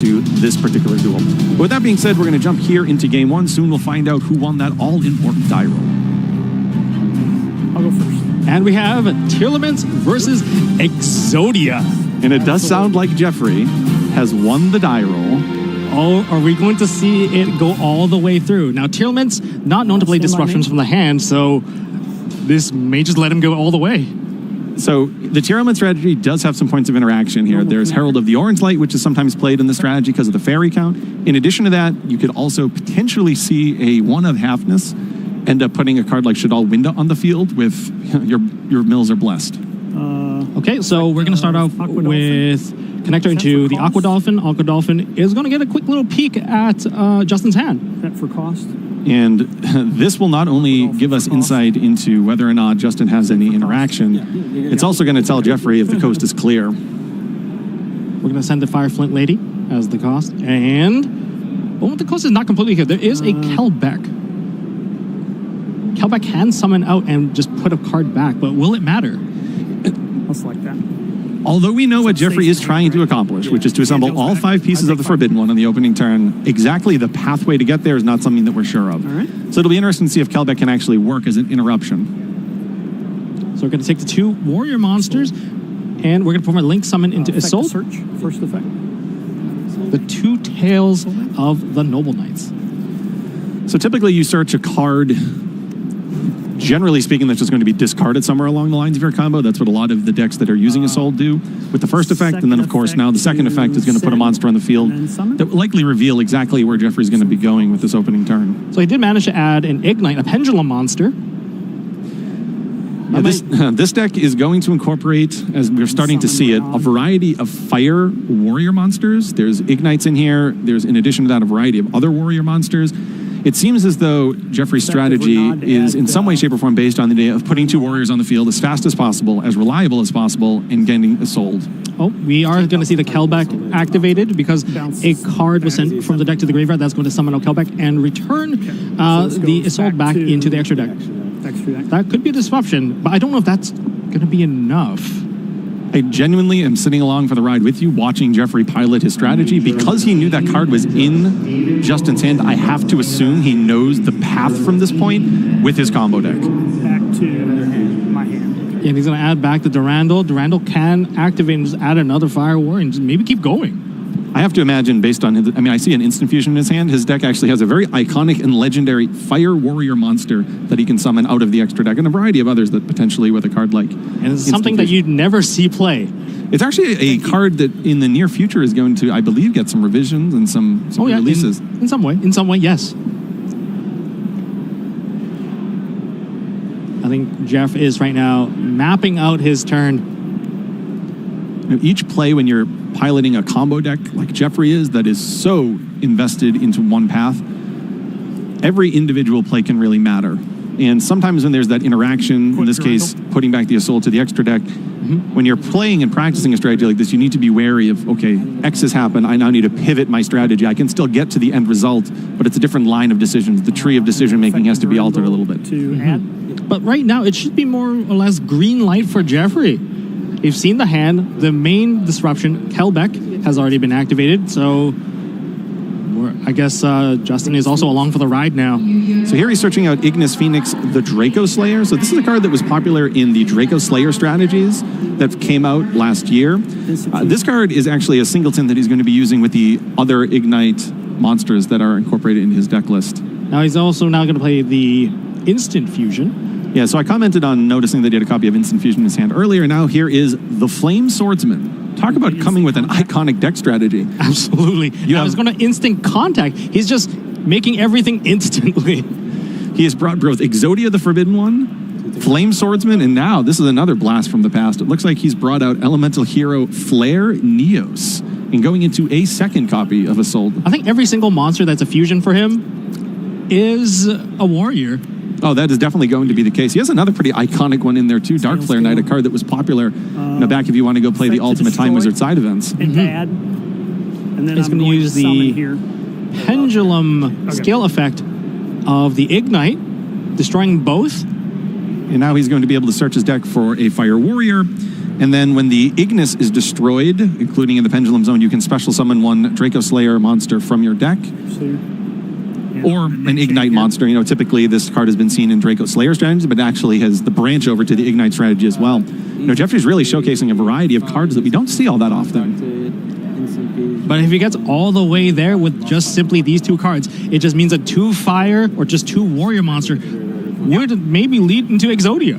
to this particular duel. But with that being said, we're going to jump here into game one. Soon we'll find out who won that all-important die roll. I'll go first. And we have Tearlaments versus Exodia. And it does sound like Jeffrey has won the die roll. Oh, are we going to see it go all the way through? Now, Tearlaments, not known to play disruptions from the hand, so this may just let him go all the way. So the Tearlament strategy does have some points of interaction here. There's Herald of the Orange Light, which is sometimes played in the strategy because of the fairy count. In addition to that, you could also potentially see a one of halfness end up putting a card like Shadal Winda on the field with your mills are blessed. Okay, so we're going to start off with connector into the Aqua Dolphin. Aqua Dolphin is going to get a quick little peek at Justin's hand. That for cost? And this will not only give us insight into whether or not Justin has any interaction, it's also going to tell Jeffrey if the coast is clear. We're going to send the Fire Flint Lady as the cost. And, well, the coast is not completely here. There is a Kelbeck. Kelbeck can summon out and just put a card back, but will it matter? I'll select that. Although we know what Jeffrey is trying to accomplish, which is to assemble all 5 pieces of the Forbidden One on the opening turn, exactly the pathway to get there is not something that we're sure of. All right. So it'll be interesting to see if Kelbeck can actually work as an interruption. So we're going to take the 2 warrior monsters, and we're going to perform a Link Summon into Assault. Search, first effect. The 2 Tails of the Noble Knights. So typically you search a card, generally speaking, that's just going to be discarded somewhere along the lines of your combo. That's what a lot of the decks that are using Assault do with the first effect. And then, of course, now the second effect is going to put a monster on the field that will likely reveal exactly where Jeffrey's going to be going with this opening turn. So he did manage to add an Ignite, a Pendulum monster. Yeah, this deck is going to incorporate, as we're starting to see it, a variety of fire warrior monsters. There's Ignites in here. There's, in addition to that, a variety of other warrior monsters. It seems as though Jeffrey's strategy is in some way, shape, or form based on the idea of putting 2 warriors on the field as fast as possible, as reliable as possible, and getting Assault. Oh, we are going to see the Kelbeck activated because a card was sent from the deck to the graveyard. That's going to summon out Kelbeck and return the Assault back into the extra deck. That could be a disruption, but I don't know if that's going to be enough. I genuinely am sitting along for the ride with you, watching Jeffrey pilot his strategy. Because he knew that card was in Justin's hand, I have to assume he knows the path from this point with his combo deck. Back to my hand. And he's going to add back the Durandal. Durandal can activate and just add another Fire War and just maybe keep going. I have to imagine, based on his, I see an Instant Fusion in his hand. His deck actually has a very iconic and legendary Fire Warrior monster that he can summon out of the extra deck, and a variety of others that potentially with a card like And it's something that you'd never see play. It's actually a card that in the near future is going to, I believe, get some revisions and some releases. In some way, yes. I think Jeff is right now mapping out his turn. Each play when you're piloting a combo deck like Jeffrey is, that is so invested into one path, every individual play can really matter. And sometimes when there's that interaction, in this case, putting back the Assault to the extra deck, when you're playing and practicing a strategy like this, you need to be wary of, okay, X has happened, I now need to pivot my strategy. I can still get to the end result, but it's a different line of decisions. The tree of decision-making has to be altered a little bit. But right now, it should be more or less green light for Jeffrey. You've seen the hand. The main disruption, Kelbeck, has already been activated. So I guess Justin is also along for the ride now. So here he's searching out Ignis Phoenix, the Draco Slayer. So this is a card that was popular in the Draco Slayer strategies that came out last year. This card is actually a singleton that he's going to be using with the other Ignite monsters that are incorporated in his deck list. Now he's also now going to play the Instant Fusion. Yeah, so I commented on noticing that he had a copy of Instant Fusion in his hand earlier. Now here is the Flame Swordsman. Talk about coming with an iconic deck strategy. Absolutely. I was going to instant contact. He's just making everything instantly. He has brought both Exodia, the Forbidden One, Flame Swordsman, and now this is another blast from the past. It looks like he's brought out Elemental Hero Flare Neos and going into a second copy of Assault. I think every single monster that's a fusion for him is a warrior. Oh, that is definitely going to be the case. He has another pretty iconic one in there, too. Dark Flare Knight, a card that was popular in the back if you want to go play the Ultimate Time Wizard side events. And add. And then he's going to use the Pendulum scale effect of the Ignite, destroying both. And now he's going to be able to search his deck for a Fire Warrior. And then when the Ignis is destroyed, including in the Pendulum Zone, you can special summon one Draco Slayer monster from your deck. Or an Ignite monster. You know, typically this card has been seen in Draco Slayer strategies, but actually has the branch over to the Ignite strategy as well. You know, Jeffrey's really showcasing a variety of cards that we don't see all that often. But if he gets all the way there with just simply these two cards, it just means a 2 fire or just 2 warrior monster would maybe lead into Exodia.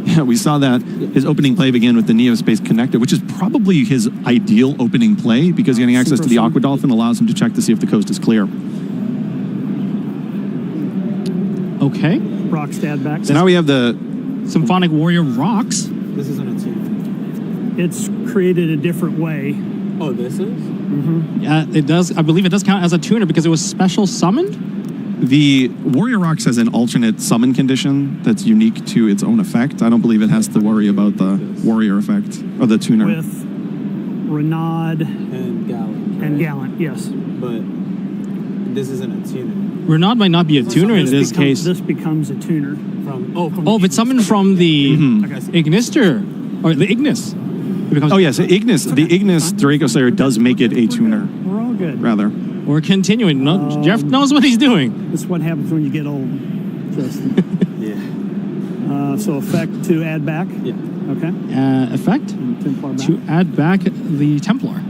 Yeah, we saw that his opening play began with the Neospace Connector, which is probably his ideal opening play because getting access to the Aqua Dolphin allows him to check to see if the coast is clear. Okay. Rocks dad back. So now we have the Symphonic Warrior Rocks. This isn't a team. It's created a different way. Oh, this is? It does. I believe it does count as a tuner because it was special summoned. The Warrior Rocks has an alternate summon condition that's unique to its own effect. I don't believe it has to worry about the warrior effect or the tuner. With Renaud And Gallant. Right? and Gallant, yes. But this isn't a tuner. Renaud might not be a tuner in this case. This becomes a tuner. If it's summoned from the Ignister or the Ignis. It becomes Oh yes, Ignis. The Ignis Draco Slayer does make it a tuner. We're all good. Rather. We're continuing. No, Jeff knows what he's doing. This is what happens when you get old, Justin. Yeah. So effect to add back. Yeah. Okay. Effect Templar back. to add back the Templar.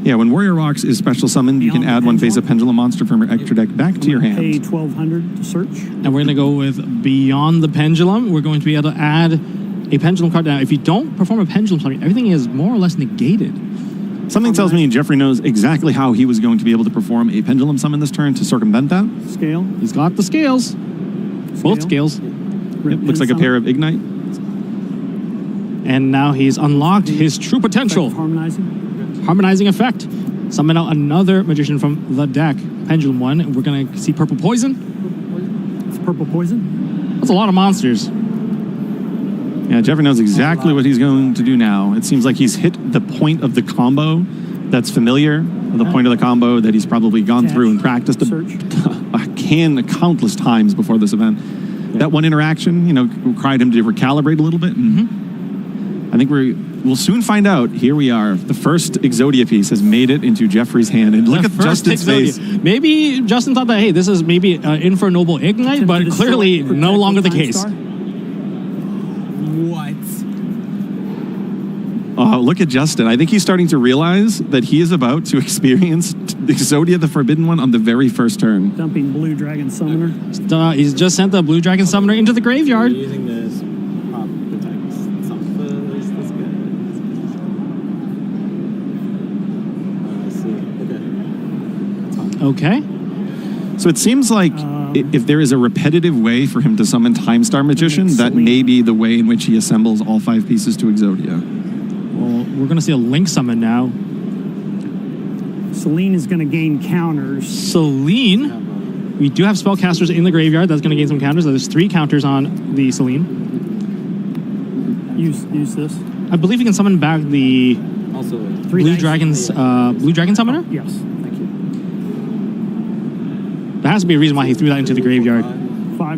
Yeah, when Warrior Rocks is special summoned, you can add one phase of Pendulum monster from your extra deck back to your Pay hand. 1,200 to search. And we're going to go with Beyond the Pendulum. We're going to be able to add a Pendulum card. Now, if you don't perform a Pendulum summon, everything is more or less negated. Something tells me Jeffrey knows exactly how he was going to be able to perform a Pendulum summon this turn to circumvent that. Scale. He's got the scales. Both scales. Yep, looks like a pair of Ignite. And now he's unlocked his true potential. Harmonizing. Harmonizing effect. Summon out another magician from the deck. Pendulum one. And we're going to see Purple Poison. It's purple poison. That's a lot of monsters. Yeah, Jeffrey knows exactly what he's going to do now. It seems like he's hit the point of the combo that's familiar, the point of the combo that he's probably gone through and practiced countless times before this event. Yeah. That one interaction, you know, required him to recalibrate a little bit. And I think we'll soon find out. Here we are. The first Exodia piece has made it into Jeffrey's hand. And look at Justin's face. Maybe Justin thought that, hey, this is maybe in for a noble Ignite, but clearly no longer the case. What? Look at Justin. I think he's starting to realize that he is about to experience Exodia the Forbidden One on the very first turn. Dumping Blue Dragon Summoner. He's just sent the Blue Dragon Summoner into the graveyard. Using this protect This good. Okay. So it seems like if there is a repetitive way for him to summon Time Star Magician, that may be the way in which he assembles all 5 pieces to Exodia. Well, we're going to see a Link summon now. Selene is going to gain counters. Selene. We do have spellcasters in the graveyard. That's going to gain some counters. There's 3 counters on the Selene. Use this. I believe you can summon back the Blue Dragon Summoner. Yes. Thank you. There has to be a reason why he threw that into the graveyard.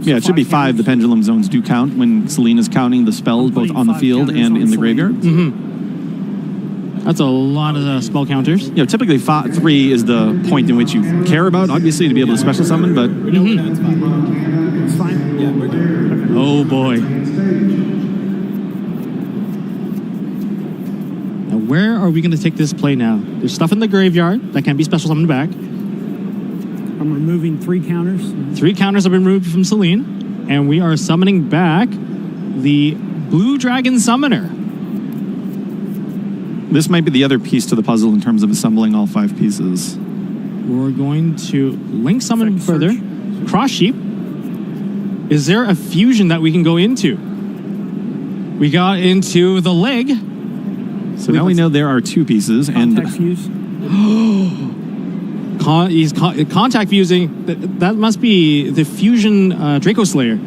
Yeah, it should be 5. The Pendulum Zones do count when Selene is counting the spells both on the field and in the graveyard. That's a lot of spell counters. You know, typically 3 is the point in which you care about, obviously, to be able to special summon, but... It's fine. Yeah, we're good. Oh, boy. Now, where are we going to take this play now? There's stuff in the graveyard that can be special summoned back. I'm removing 3 counters. 3 counters have been removed from Selene, and we are summoning back the Blue Dragon Summoner. This might be the other piece to the puzzle in terms of assembling all 5 pieces. We're going to Link summon further. Cross Sheep. Is there a fusion that we can go into? We got into the leg. So now we know there are 2 pieces. Contact fuse. He's contact fusing. That must be the fusion Draco Slayer.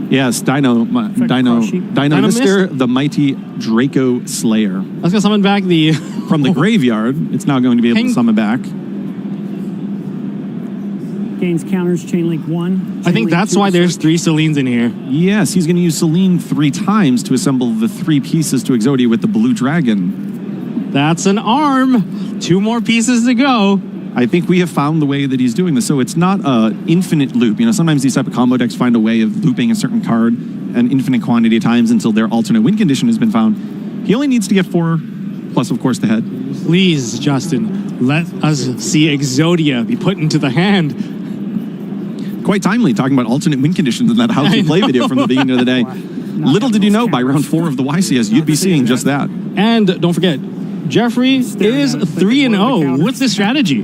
Yes, Dino Mister, the mighty Draco Slayer. I was gonna summon back the from the graveyard. It's now going to be able to summon back. Gains counters, chain link 1. I think that's why there's 3 Selines in here. Yes, he's going to use Celine 3 times to assemble the 3 pieces to Exodia with the blue dragon. That's an arm. 2 more pieces to go. I think we have found the way that he's doing this. So it's not an infinite loop. You know, sometimes these type of combo decks find a way of looping a certain card an infinite quantity of times until their alternate win condition has been found. He only needs to get 4, plus, of course, the head. Please, Justin, let us see Exodia be put into the hand. Quite timely, talking about alternate win conditions in that How to Play video from the beginning of the day. Little did you know, by round 4 of the YCS, you'd be seeing just that. And don't forget, Jeffrey is 3-0 with this strategy.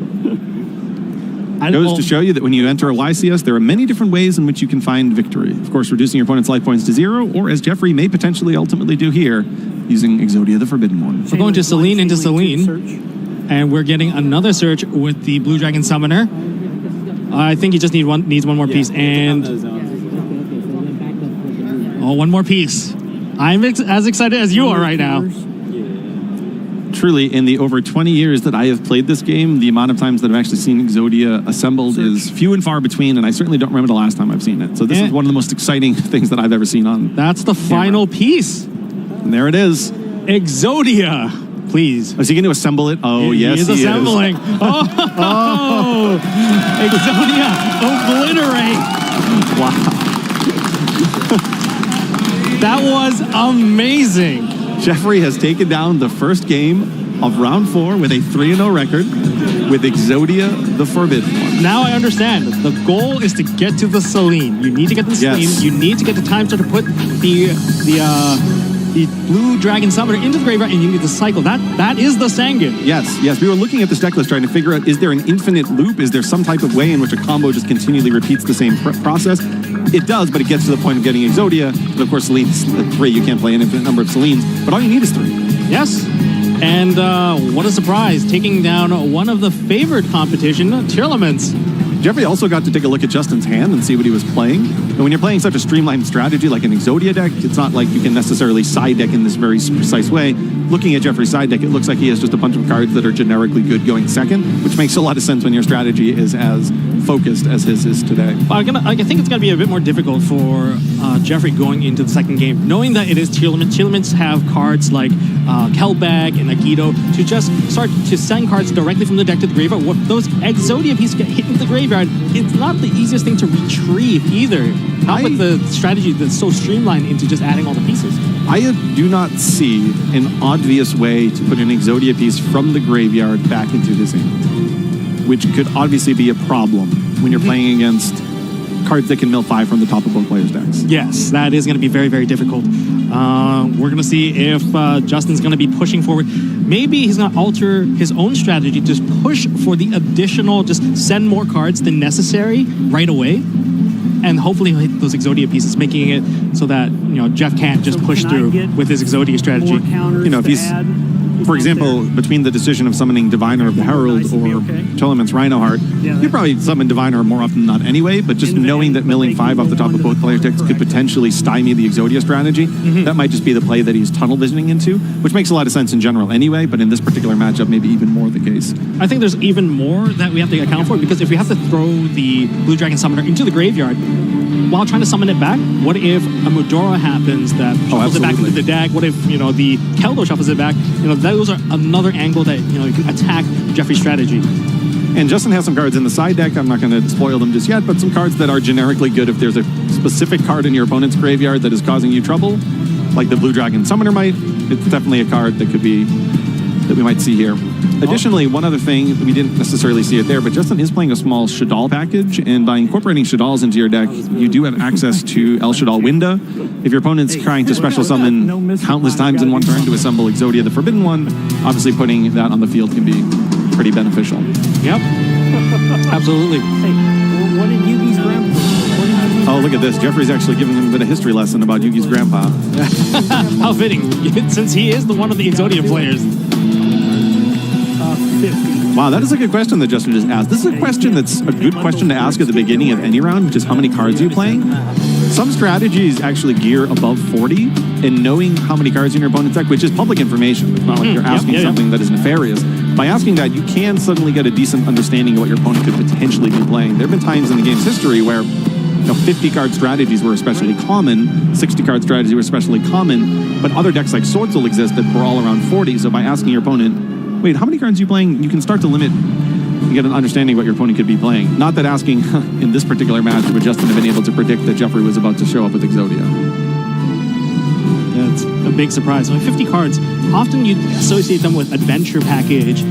Goes to show you that when you enter a YCS, there are many different ways in which you can find victory. Of course, reducing your opponent's life points to 0, or as Jeffrey may potentially ultimately do here, using Exodia the Forbidden One. We're going to Celine into Celine, and we're getting another search with the Blue Dragon Summoner. I think he just needs one more piece, and one more piece. I'm as excited as you are right now. Truly, in the over 20 years that I have played this game, the amount of times that I've actually seen Exodia assembled is few and far between, and I certainly don't remember the last time I've seen it. So this is one of the most exciting things that I've ever seen on That's the final piece. And there it is. Exodia, please. Is he going to assemble it? Oh, yes, he is assembling. Oh, Exodia, obliterate. Wow. That was amazing. Jeffrey has taken down the first game of round 4 with a 3-0 record with Exodia the Forbidden One. Now I understand. The goal is to get to the Celine. You need to get to the Celine. Yes. You need to get the time stone to put the Blue Dragon Summoner into the graveyard, and you need to cycle. That is the Sangan. Yes. We were looking at this deck list trying to figure out, is there an infinite loop? Is there some type of way in which a combo just continually repeats the same process? It does, but it gets to the point of getting Exodia. But of course, Celine's 3. You can't play an infinite number of Celines, but all you need is 3. Yes. And what a surprise, taking down one of the favored competition, Tearlaments. Jeffrey also got to take a look at Justin's hand and see what he was playing. And when you're playing such a streamlined strategy like an Exodia deck, it's not like you can necessarily side deck in this very precise way. Looking at Jeffrey's side deck, it looks like he has just a bunch of cards that are generically good going second, which makes a lot of sense when your strategy is as focused as his is today. I think it's going to be a bit more difficult for Jeffrey going into the second game, knowing that it is Tearlaments. Tearlaments have cards like Kelbag and Agito to just start to send cards directly from the deck to the graveyard. What those Exodia pieces get hit into the graveyard, it's not the easiest thing to retrieve either. Not with the strategy that's so streamlined into just adding all the pieces. I do not see an obvious way to put an Exodia piece from the graveyard back into his hand, which could obviously be a problem when you're playing against cards that can mill 5 from the top of both players' decks. Yes, that is going to be very, very difficult. We're going to see if Justin's going to be pushing forward. Maybe he's going to alter his own strategy, just push for the additional, just send more cards than necessary right away. And hopefully he'll hit those Exodia pieces, making it so that Jeff can't just push through with his Exodia strategy. If he's, for example, between the decision of summoning Diviner of the Herald or Tearlaments Rhinoheart, you'd probably summon Diviner more often than not anyway, but just knowing that milling 5 off the top of both players' decks could potentially stymie the Exodia strategy, that might just be the play that he's tunnel visioning into, which makes a lot of sense in general anyway, but in this particular matchup, maybe even more the case. I think there's even more that we have to account for, because if we have to throw the Blue Dragon Summoner into the graveyard, while trying to summon it back, what if a Mudora happens that shuffles it back into the deck? What if, the Keldo shuffles it back? Those are another angle that, you can attack Jeffrey's strategy. And Justin has some cards in the side deck. I'm not going to spoil them just yet, but some cards that are generically good if there's a specific card in your opponent's graveyard that is causing you trouble, like the Blue Dragon Summoner might. It's definitely a card that we might see here. Additionally, one other thing, we didn't necessarily see it there, but Justin is playing a small Shadal package, and by incorporating Shadals into your deck, you do have access to El Shadal Winda. If your opponent's trying to special summon countless times in one turn to assemble Exodia the Forbidden One, obviously putting that on the field can be pretty beneficial. Yep. Absolutely. Hey, what did Yugi's grandpa? Oh, look at this. Jeffrey's actually giving him a bit of history lesson about Yugi's grandpa. How fitting, since he is the one of the Exodia players. 50. Wow, that is a good question that Justin just asked. This is a question that's a good question to ask at the beginning of any round, which is how many cards are you playing? Some strategies actually gear above 40, and knowing how many cards in your opponent's deck, which is public information. It's not like you're asking something that is nefarious. by asking that, you can suddenly get a decent understanding of what your opponent could potentially be playing. There have been times in the game's history where 50-card strategies were especially common, 60-card strategies were especially common, but other decks like Swords will exist that brawl around 40. So by asking your opponent, wait, how many cards are you playing? You can start to limit and get an understanding of what your opponent could be playing. Not that asking in this particular match would Justin have been able to predict that Jeffrey was about to show up with Exodia. That's a big surprise. 50 cards, often you associate them with adventure package,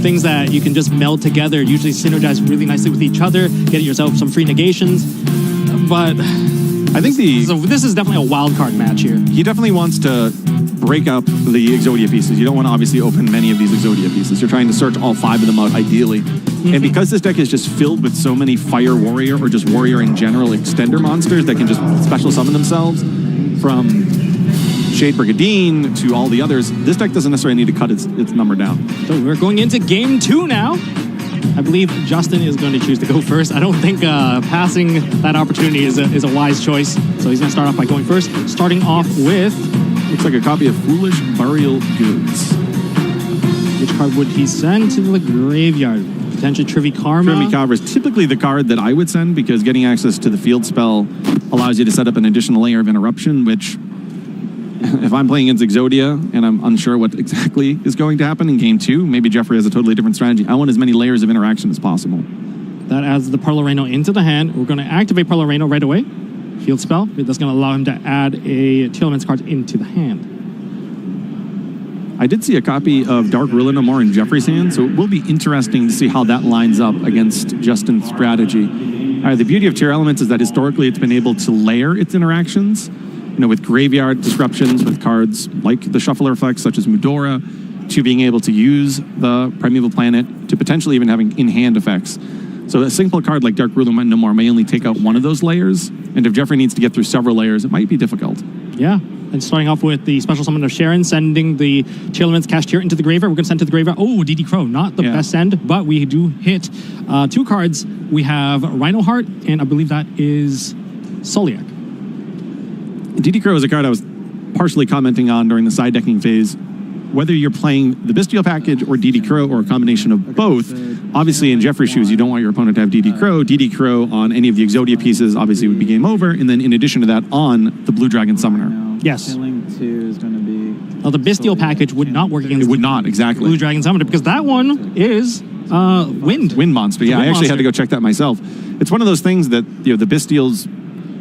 things that you can just meld together, usually synergize really nicely with each other, get yourself some free negations. But I think this is definitely a wild card match here. He definitely wants to break up the Exodia pieces. You don't want to obviously open many of these Exodia pieces. You're trying to search all 5 of them out ideally. And because this deck is just filled with so many Fire Warrior or just Warrior in general extender monsters that can just special summon themselves, from Shade Brigadine to all the others, this deck doesn't necessarily need to cut its number down. So we're going into game 2 now. I believe Justin is going to choose to go first. I don't think passing that opportunity is a wise choice. So he's going to start off by going first. Starting off with... looks like a copy of Foolish Burial Goods. Which card would he send to the graveyard? Potentially Trivi Karma. Trivi Karma is typically the card that I would send because getting access to the field spell allows you to set up an additional layer of interruption, which... if I'm playing against Exodia and I'm unsure what exactly is going to happen in game 2, maybe Jeffrey has a totally different strategy. I want as many layers of interaction as possible. That adds the Parlo Reno into the hand. We're going to activate Parlo Reno right away. Field spell. That's going to allow him to add a Tearlaments card into the hand. I did see a copy of Dark Ruler No More in Jeffrey's hand, so it will be interesting to see how that lines up against Justin's strategy. The beauty of Tearlaments is that historically it's been able to layer its interactions, with graveyard disruptions, with cards like the Shuffler effects, such as Mudora, to being able to use the Primeval Planet, to potentially even having in-hand effects. So a simple card like Dark Ruler No More may only take out one of those layers, and if Jeffrey needs to get through several layers, it might be difficult. Yeah, and starting off with the Special Summon of Sharon, sending the Tearlaments Cashier into the graveyard. We're going to send to the graveyard. Oh, DD Crow, not the best send, but we do hit 2 cards. We have Rhino Heart, and I believe that is Soliak. DD Crow is a card I was partially commenting on during the side decking phase. Whether you're playing the Bestial package or DD Crow or a combination of both, obviously in Jeffrey's shoes, you don't want your opponent to have DD Crow. DD Crow on any of the Exodia pieces obviously would be game over, and then in addition to that, on the Blue Dragon Summoner. Yes. Killing 2 is going to be... Well, the Bestial package would not work against it would not, exactly. Blue Dragon Summoner, because that one is Wind. Wind Monster, yeah. I actually had to go check that myself. It's one of those things that, the Bestials,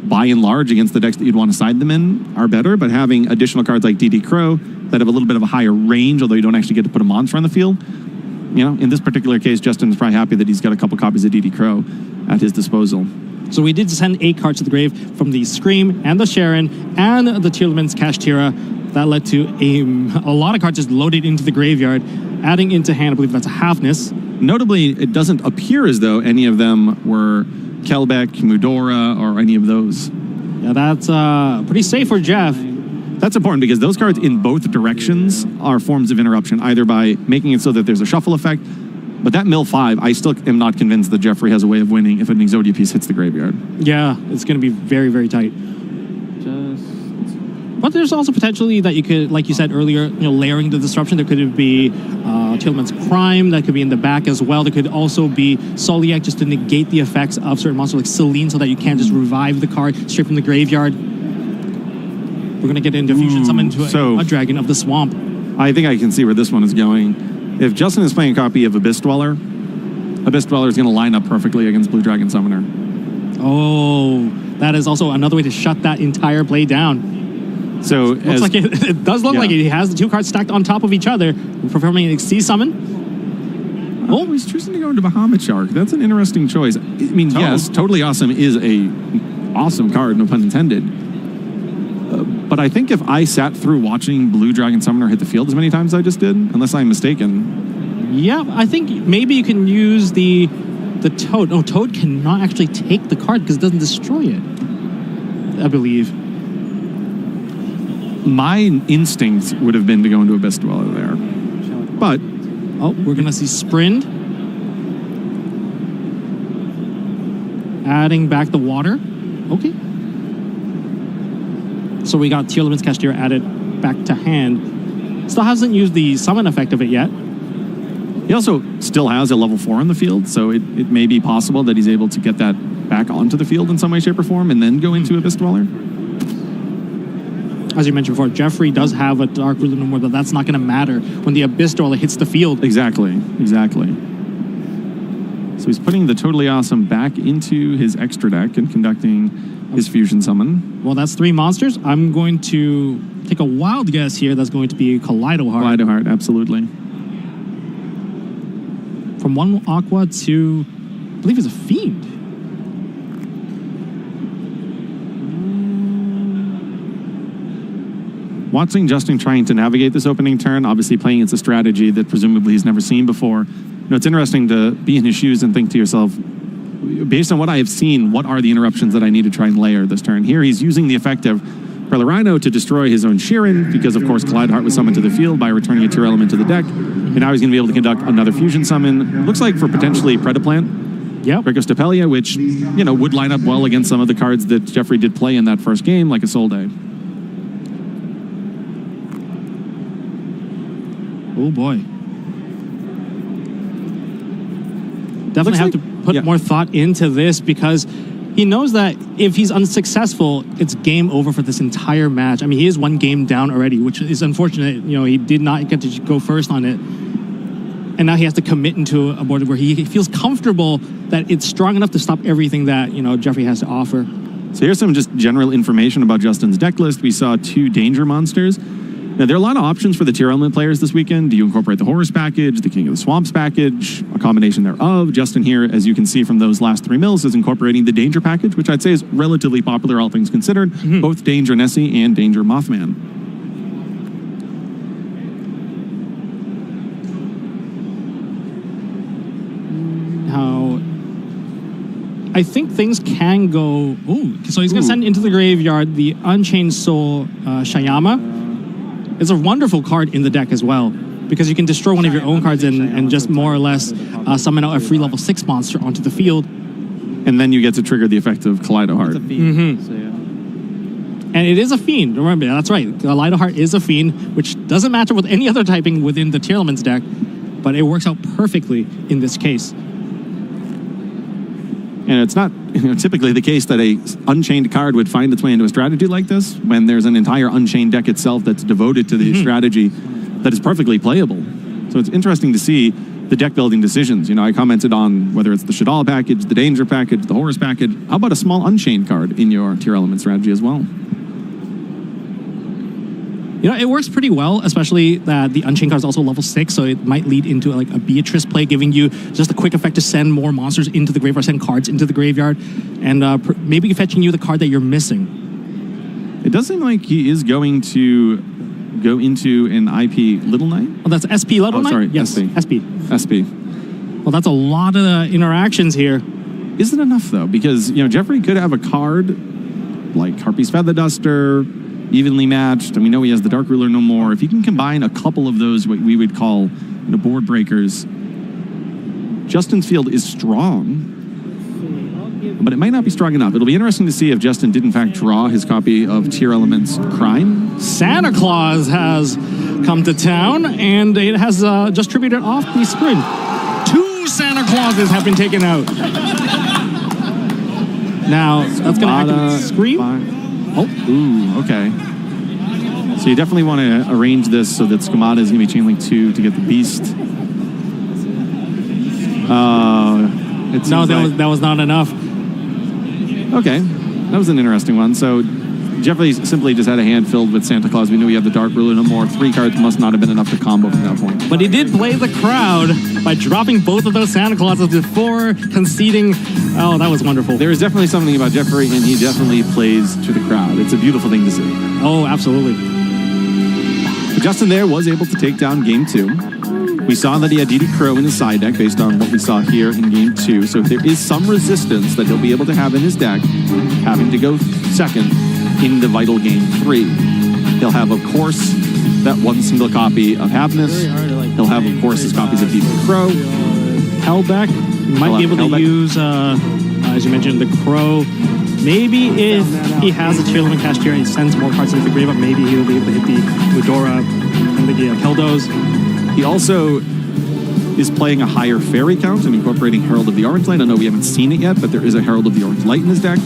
by and large, against the decks that you'd want to side them in are better, but having additional cards like DD Crow that have a little bit of a higher range, although you don't actually get to put a monster on the field, in this particular case, Justin's probably happy that he's got a couple copies of DD Crow at his disposal. So we did send 8 cards to the grave from the Scream and the Sharon and the Tearlaments Kashtira. That led to a lot of cards just loaded into the graveyard, adding into hand. I believe that's a Halfness. Notably, it doesn't appear as though any of them were Kelbeck, Mudora, or any of those. Yeah, that's pretty safe for Jeff. That's important because those cards in both directions are forms of interruption, either by making it so that there's a shuffle effect, but that mill 5, I still am not convinced that Jeffrey has a way of winning if an Exodia piece hits the graveyard. Yeah, it's going to be very, very tight. But there's also potentially that you could, like you said earlier, layering the disruption. There could be Tearlaments Crime that could be in the back as well. There could also be Soliak just to negate the effects of certain monsters like Celine so that you can't just revive the card straight from the graveyard. We're going to get into Fusion Summon to a Dragon of the Swamp. I think I can see where this one is going. If Justin is playing a copy of Abyss Dweller is going to line up perfectly against Blue Dragon Summoner. Oh, that is also another way to shut that entire play down. So looks like it does look like he has the 2 cards stacked on top of each other, performing an Xyz Summon. Oh, he's choosing to go into Bahamut Shark. That's an interesting choice. I mean, yes, Totally Awesome is a awesome card, no pun intended. But I think if I sat through watching Blue Dragon Summoner hit the field as many times as I just did, unless I'm mistaken. Yeah, I think maybe you can use the Toad. No, Toad cannot actually take the card because it doesn't destroy it, I believe. My instinct would have been to go into Abyss Dweller there. But... oh, we're going to see Sprind. Adding back the water. Okay. So we got Tearlaments Kashtira added back to hand. Still hasn't used the summon effect of it yet. He also still has a level 4 on the field, so it may be possible that he's able to get that back onto the field in some way, shape, or form, and then go into Abyss Dweller. As you mentioned before, Jeffrey does have a Dark Ruler no more, but that's not going to matter when the Abyss Dweller hits the field. Exactly. So he's putting the Totally Awesome back into his extra deck and conducting his Fusion Summon. Well, that's 3 monsters. I'm going to take a wild guess here. That's going to be Kaleido Heart. Kaleido Heart, absolutely. From 1 Aqua to, I believe it's a Fiend. Watching Justin trying to navigate this opening turn, obviously playing it's a strategy that presumably he's never seen before. You know, it's interesting to be in his shoes and think to yourself, based on what I have seen, what are the interruptions that I need to try and layer this turn? Here he's using the effect of Pearl Rhino to destroy his own Sheeran, because of course Kaleido Heart was summoned to the field by returning a Tearlaments to the deck, and now he's going to be able to conduct another Fusion Summon. Looks like for potentially Predaplant. Yep. Brickostepelia, which, you know, would line up well against some of the cards that Jeffrey did play in that first game, like a Soul Day. Oh boy. Definitely have to put more thought into this, because he knows that if he's unsuccessful, it's game over for this entire match. I mean, he is 1 game down already, which is unfortunate. You know, he did not get to go first on it. And now he has to commit into a board where he feels comfortable that it's strong enough to stop everything that, you know, Jeffrey has to offer. So here's some just general information about Justin's deck list. We saw 2 Danger Monsters. Now, there are a lot of options for the Tier Element players this weekend. Do you incorporate the Horrors package, the King of the Swamps package, a combination thereof? Justin here, as you can see from those last 3 mills, is incorporating the Danger package, which I'd say is relatively popular, all things considered. Both Danger Nessie and Danger Mothman. How I think things can go... Ooh, so he's going to send into the graveyard the Unchained Soul Shayama. It's a wonderful card in the deck as well, because you can destroy one of your own cards and just more or less summon out a free level 6 monster onto the field. And then you get to trigger the effect of Kaleido Heart. So, yeah. And it is a Fiend. Remember, that's right. Kaleido Heart is a Fiend, which doesn't match up with any other typing within the Tearlaments deck, but it works out perfectly in this case. And it's not typically the case that a Unchained card would find its way into a strategy like this, when there's an entire Unchained deck itself that's devoted to the strategy that is perfectly playable. So it's interesting to see the deck building decisions. You know, I commented on whether it's the Shadal package, the Danger package, the Horrors package. How about a small Unchained card in your Tier Element strategy as well? You know, it works pretty well, especially that the Unchained card is also level 6, so it might lead into like a Beatrice play, giving you just a quick effect to send more monsters into the graveyard, send cards into the graveyard, and maybe fetching you the card that you're missing. It does seem like he is going to go into an IP Little Knight. Oh, that's SP Little Knight? Sorry, yes, SP. SP. Well, that's a lot of interactions here. Is it enough, though? Because, you know, Jeffrey could have a card like Harpy's Feather Duster, evenly matched, and we know he has the Dark Ruler no more. If you can combine a couple of those, what we would call, you know, board breakers, Justin's field is strong, but it might not be strong enough. It'll be interesting to see if Justin did in fact draw his copy of Tier Elements Crime. Santa Claus has come to town, and it has just tributed off the screen. 2 Santa Clauses have been taken out. Now, that's going to activate Scream. Oh, ooh, okay. So you definitely want to arrange this so that Schemata is going to be Chainlink 2 to get the Beast. No, that was not enough. Okay, that was an interesting one. So Jeffrey simply just had a hand filled with Santa Claus. We knew he had the Dark Ruler no more. 3 cards must not have been enough to combo from that point. But he did play the crowd by dropping both of those Santa Clauses before conceding. Oh, that was wonderful. There is definitely something about Jeffrey, and he definitely plays to the crowd. It's a beautiful thing to see. Oh, absolutely. But Justin there was able to take down Game 2. We saw that he had DD Crow in his side deck based on what we saw here in Game 2. So there is some resistance that he'll be able to have in his deck, having to go second in the vital Game 3. He'll have, of course, that 1 single copy of Happiness. He'll have, of course, his copies of DD Crow. Hellback. Might be able to use, as you mentioned, the Crow. Maybe if he has a Tearlaments Cashier and he sends more cards into the graveyard, maybe he'll be able to hit the Eudora and the Keldos. He also is playing a higher fairy count and incorporating Herald of the Orange Light. I know we haven't seen it yet, but there is a Herald of the Orange Light in his deck.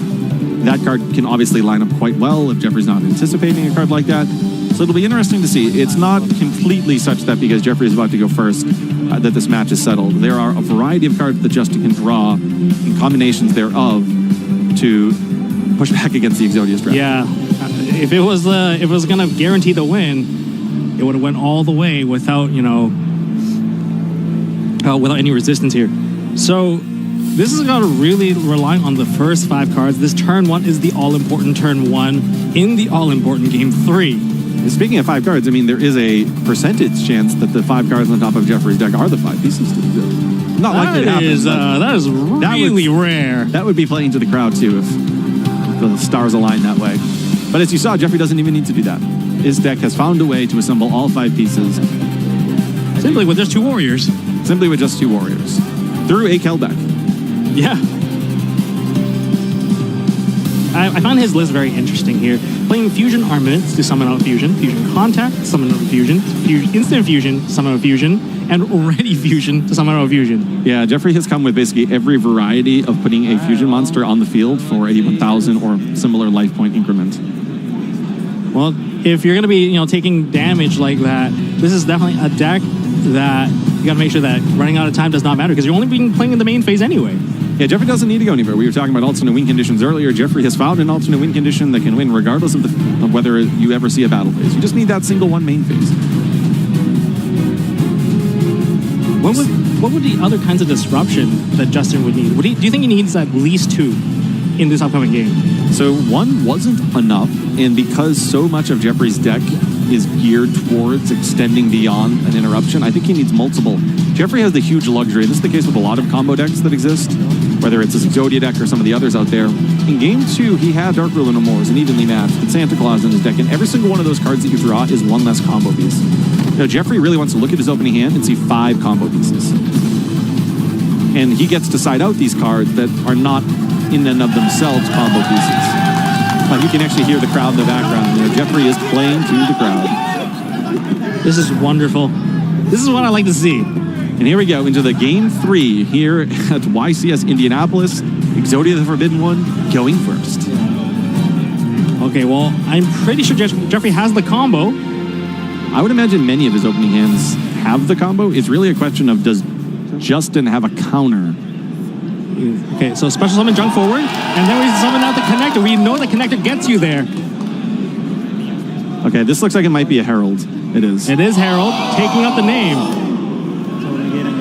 That card can obviously line up quite well if Jeffrey's not anticipating a card like that. So it'll be interesting to see. It's not completely such that because Jeffrey is about to go first, that this match is settled. There are a variety of cards that Justin can draw in combinations thereof to push back against the Exodia strat. Yeah, if it was gonna guarantee the win, it would have went all the way without without any resistance here. So this is gonna really rely on the first 5 cards. This turn 1 is the all-important turn 1 in the all-important game 3. And speaking of 5 cards, I mean, there is a percentage chance that the 5 cards on top of Jeffrey's deck are the 5 pieces. Not likely to happen. That is really rare. That would be playing to the crowd too if the stars align that way. But as you saw, Jeffrey doesn't even need to do that. His deck has found a way to assemble all 5 pieces. Simply with just 2 warriors. Simply with just 2 warriors. Through a Kelbeck. Yeah. I found his list very interesting here. Playing Fusion Armaments to summon out Fusion, Fusion Contact, summon out Fusion, Instant Fusion, summon out Fusion, and Ready Fusion to summon out Fusion. Yeah, Jeffrey has come with basically every variety of putting a Fusion monster on the field for a 1,000 or similar life point increment. Well, if you're going to be, taking damage like that, this is definitely a deck that you got to make sure that running out of time does not matter because you're only being playing in the main phase anyway. Yeah, Jeffrey doesn't need to go anywhere. We were talking about alternate win conditions earlier. Jeffrey has found an alternate win condition that can win regardless of whether you ever see a battle phase. You just need that single one main phase. What would the other kinds of disruption that Justin would need? Do you think he needs at least 2 in this upcoming game? So 1 wasn't enough, and because so much of Jeffrey's deck is geared towards extending beyond an interruption, I think he needs multiple. Jeffrey has the huge luxury. This is the case with a lot of combo decks that exist, whether it's his Exodia deck or some of the others out there. In game 2, he had Dark Ruler No More as an evenly matched with Santa Claus in his deck, and every single one of those cards that you draw is 1 less combo piece. Now, Jeffrey really wants to look at his opening hand and see 5 combo pieces. And he gets to side out these cards that are not in and of themselves combo pieces. But you can actually hear the crowd in the background. Jeffrey is playing to the crowd. This is wonderful. This is what I like to see. And here we go into the game 3 here at YCS Indianapolis. Exodia the Forbidden One going first. Okay, well, I'm pretty sure Jeffrey has the combo. I would imagine many of his opening hands have the combo. It's really a question of does Justin have a counter? Okay, so special summon Junk forward, and then we summon out the connector. We know the connector gets you there. Okay, this looks like it might be a Herald. It is. It is Herald, taking up the name.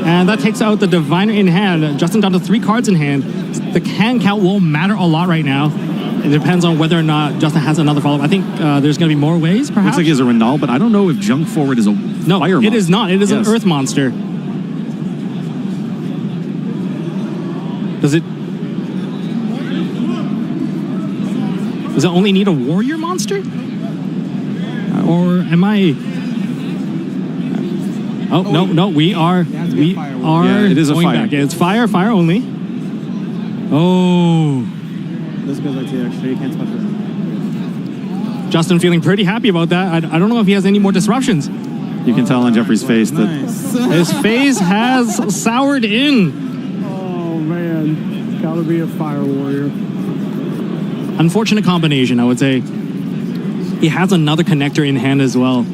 And that takes out the Diviner in hand. Justin down to 3 cards in hand. The hand count won't matter a lot right now. It depends on whether or not Justin has another follow-up. I think there's going to be more ways, perhaps. Looks like he has a Renal, but I don't know if Junk Forward is a fire monster. No, it is not. It is an Earth monster. Does it only need a warrior monster? Or am I... Oh, no, we are... Yeah, it is a fire. Back. Yeah, it's fire only. Oh. This goes like the extra. You can't touch it. Justin feeling pretty happy about that. I don't know if he has any more disruptions. You can tell on Jeffrey's face that his face has soured in. Oh, man. Gotta be a fire warrior. Unfortunate combination, I would say. He has another connector in hand as well.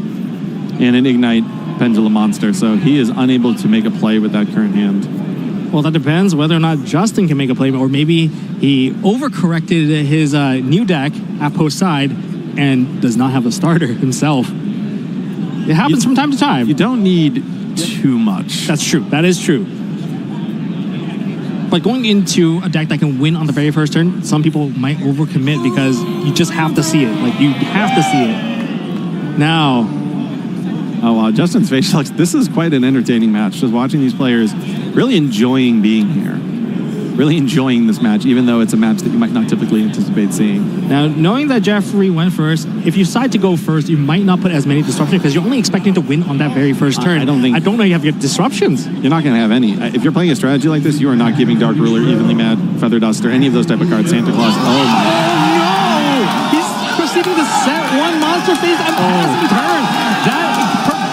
and an Ignite Pendulum monster, so he is unable to make a play with that current hand. Well, that depends whether or not Justin can make a play, or maybe he overcorrected his new deck at post side and does not have a starter himself. It happens from time to time. You don't need too much. That's true. That is true. But going into a deck that can win on the very first turn, some people might overcommit because you just have to see it. Like, you have to see it. Now. Oh, wow. Justin's face looks... This is quite an entertaining match. Just watching these players really enjoying being here. Really enjoying this match, even though it's a match that you might not typically anticipate seeing. Now, knowing that Jeffrey went first, if you decide to go first, you might not put as many disruptions because you're only expecting to win on that very first turn. I don't know you have your disruptions. You're not going to have any. If you're playing a strategy like this, you are not giving Dark Ruler, Evenly Mad, Feather Dust, or any of those type of cards. Santa Claus. Oh, my. No! He's proceeding to set one monster phase and passing turn.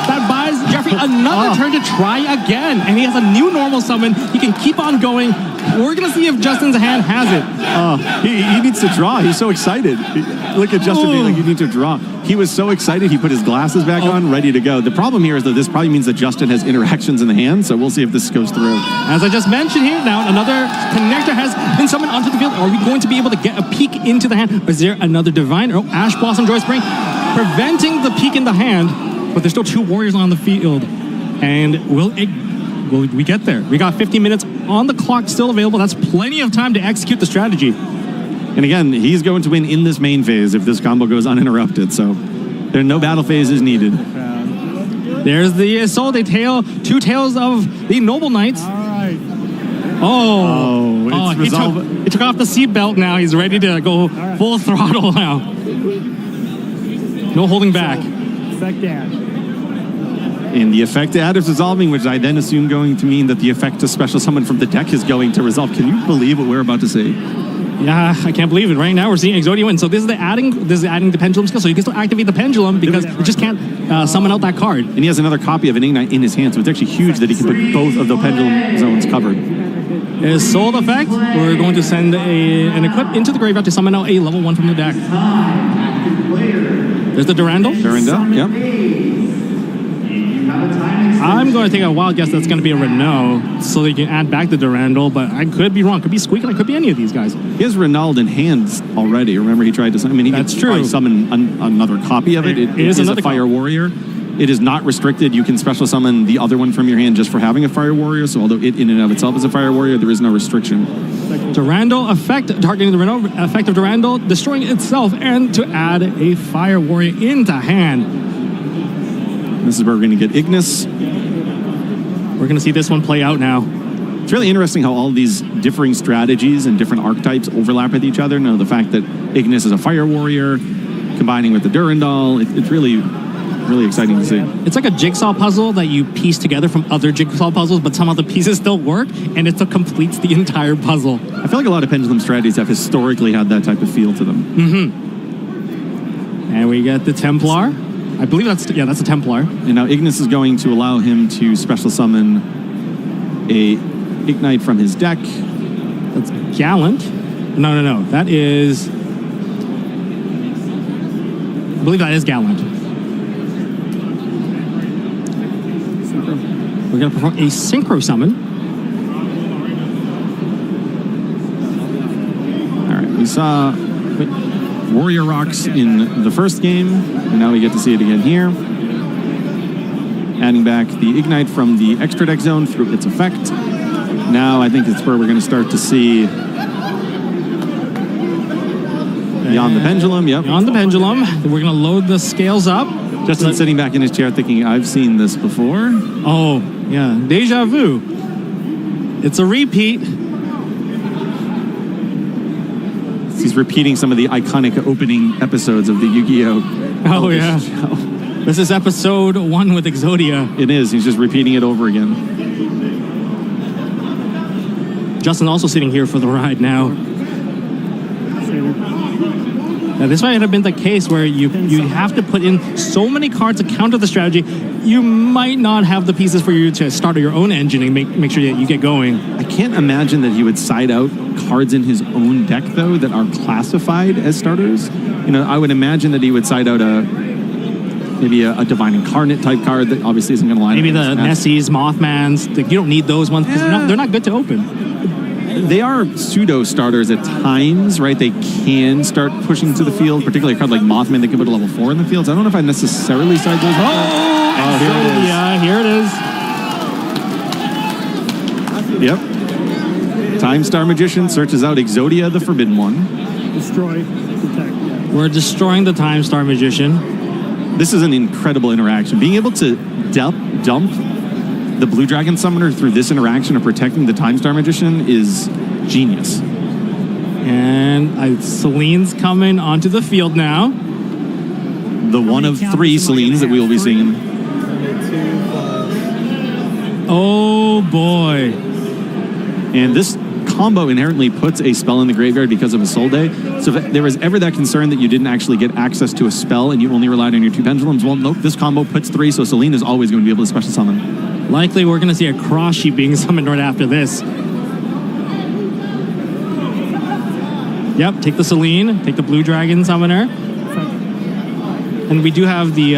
That buys Jeffrey see another turn to try again. And he has a new normal summon. He can keep on going. We're going to see if Justin's hand has it. He needs to draw. He's so excited. Look at Justin being like, you need to draw. He was so excited. He put his glasses back on, ready to go. The problem here is that this probably means that Justin has interactions in the hand, so we'll see if this goes through. As I just mentioned here, now another connector has been summoned onto the field. Are we going to be able to get a peek into the hand? Or is there another divine? Oh, Ash Blossom Joy Spring preventing the peek in the hand, but there's still 2 warriors on the field. And will we get there? We got 15 minutes on the clock still available. That's plenty of time to execute the strategy. And again, he's going to win in this main phase if this combo goes uninterrupted. So there are no battle phases needed. There's the Assault, 2 tails of the Noble Knights. All right. He took off the seatbelt now. He's ready to go full throttle now. No holding back. Effect add. And the effect add is resolving, which I then assume going to mean that the effect to special summon from the deck is going to resolve. Can you believe what we're about to see? Yeah, I can't believe it. Right now we're seeing Exodia win. So this is adding the pendulum skill. So you can still activate the pendulum because you just can't summon out that card. And he has another copy of an Ignite in his hand, so it's actually huge that he can put both of the pendulum zones covered. Soul effect. We're going to send an equip into the graveyard to summon out a level 1 from the deck. There's the Durandal. Yep. I'm going to take a wild guess that's going to be a Renault, so they can add back the Durandal, but I could be wrong. Could be Squeak, and it could be any of these guys. He has Renault in hands already. Remember, he tried to summon. I mean, That's can true. probably summon another copy of it. It is a Fire Warrior. It is not restricted. You can special summon the other one from your hand just for having a Fire Warrior. So although it in and of itself is a Fire Warrior, there is no restriction. Durandal effect, targeting the Renault effect of Durandal, destroying itself, and to add a Fire Warrior into hand. This is where we're going to get Ignis. We're going to see this one play out now. It's really interesting how all these differing strategies and different archetypes overlap with each other. Now, the fact that Ignis is a Fire Warrior, combining with the Durandal, it's really, really exciting to see. It's like a jigsaw puzzle that you piece together from other jigsaw puzzles, but somehow the pieces still work, and it still completes the entire puzzle. I feel like a lot of pendulum strategies have historically had that type of feel to them. Mm-hmm. And we get the Templar. I believe that's a Templar. And now Ignis is going to allow him to special summon a Ignite from his deck. That's Gallant. No. That is... I believe that is Gallant. We're going to perform a Synchro Summon. All right, we saw Warrior Rocks in the first game, and now we get to see it again here. Adding back the Ignite from the extra deck zone through its effect. Now I think it's where we're going to start to see Beyond the Pendulum. Yep. Beyond the Pendulum. We're going to load the scales up. Justin's sitting back in his chair thinking, I've seen this before. Oh, yeah. Deja vu. It's a repeat. He's repeating some of the iconic opening episodes of the Yu-Gi-Oh! Oh, yeah. Show. This is episode 1 with Exodia. It is. He's just repeating it over again. Justin also sitting here for the ride now. Now, this might have been the case where you have to put in so many cards to counter the strategy. You might not have the pieces for you to start your own engine and make sure that you get going. I can't imagine that he would side out cards in his own deck, though, that are classified as starters. You know, I would imagine that he would side out maybe a Divine Incarnate type card that obviously isn't going to line Maybe up. the Nessies, Mothmans. You don't need those ones because they're not good to open. They are pseudo starters at times, right? They can start pushing to the field, particularly a card like Mothman that can put a level 4 in the field. So I don't know if I necessarily side those. Here it is. Yeah, here it is. Yep. Time Star Magician searches out Exodia, the Forbidden One. Destroy, protect. We're destroying the Time Star Magician. This is an incredible interaction. Being able to dump the Blue Dragon Summoner through this interaction of protecting the Time Star Magician is genius. And Celine's coming onto the field now. The one of 3 Celines that we will be seeing. Oh boy. And this combo inherently puts a spell in the graveyard because of a Soul Day. So if there was ever that concern that you didn't actually get access to a spell and you only relied on your 2 pendulums, well, nope, this combo puts 3, so Selene is always going to be able to special summon. Likely we're going to see a Cross Sheep being summoned right after this. Yep, take the Selene, take the Blue Dragon Summoner. And we do have the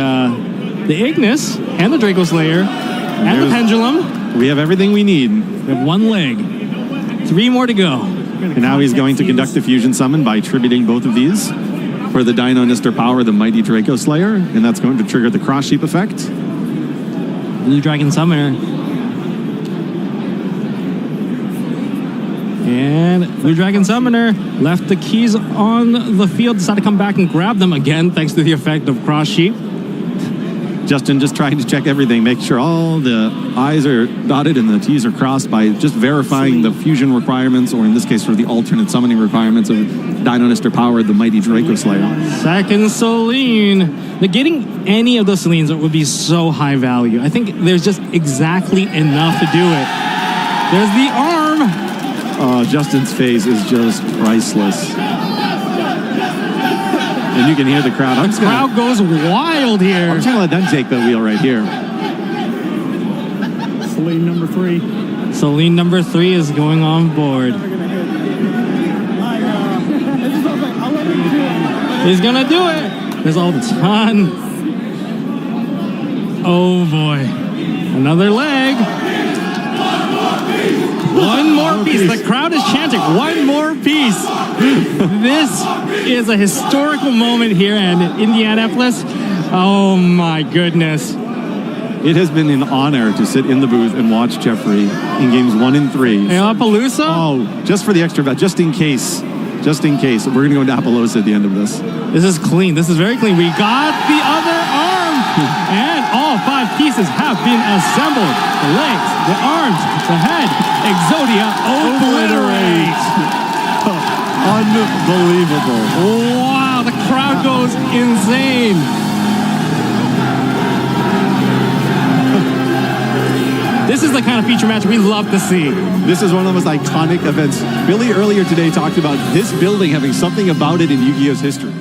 Ignis and the Draco Slayer and the Pendulum. We have everything we need. We have 1 leg. 3 more to go. And now he's going to conduct the fusion summon by tributing both of these for the Dino Nister Power, the Mighty Draco Slayer, and that's going to trigger the Cross Sheep effect. Blue Dragon Summoner. And Blue Dragon Summoner left the keys on the field, decided to come back and grab them again thanks to the effect of Cross Sheep. Justin just trying to check everything, make sure all the I's are dotted and the T's are crossed by just verifying the fusion requirements, or in this case for the alternate summoning requirements of Dino Nister Power, the Mighty Draco Slayer. Second Selene. Getting any of those Selenes would be so high value. I think there's just exactly enough to do it. There's the arm. Justin's face is just priceless. And you can hear the crowd. The crowd goes wild here. I'm just going to let them take the wheel right here. Selene number 3. Selene number 3 is going on board. He's going to do it. There's all the ton. Oh, boy. Another leg. 1 more piece. The crowd is chanting, 1 more piece. This is a historical moment here in Indianapolis. Oh my goodness. It has been an honor to sit in the booth and watch Jeffrey in games 1 and 3. Appaloosa? Oh, just for the extra bet, just in case. Just in case. We're going to go into Appaloosa at the end of this. This is clean. This is very clean. We got the other arm. And all 5 pieces have been assembled. The legs, the arms, the head. Exodia obliterate. Unbelievable. Wow, the crowd goes insane. This is the kind of feature match we love to see. This is one of the most iconic events. Billy earlier today talked about this building having something about it in Yu-Gi-Oh's history.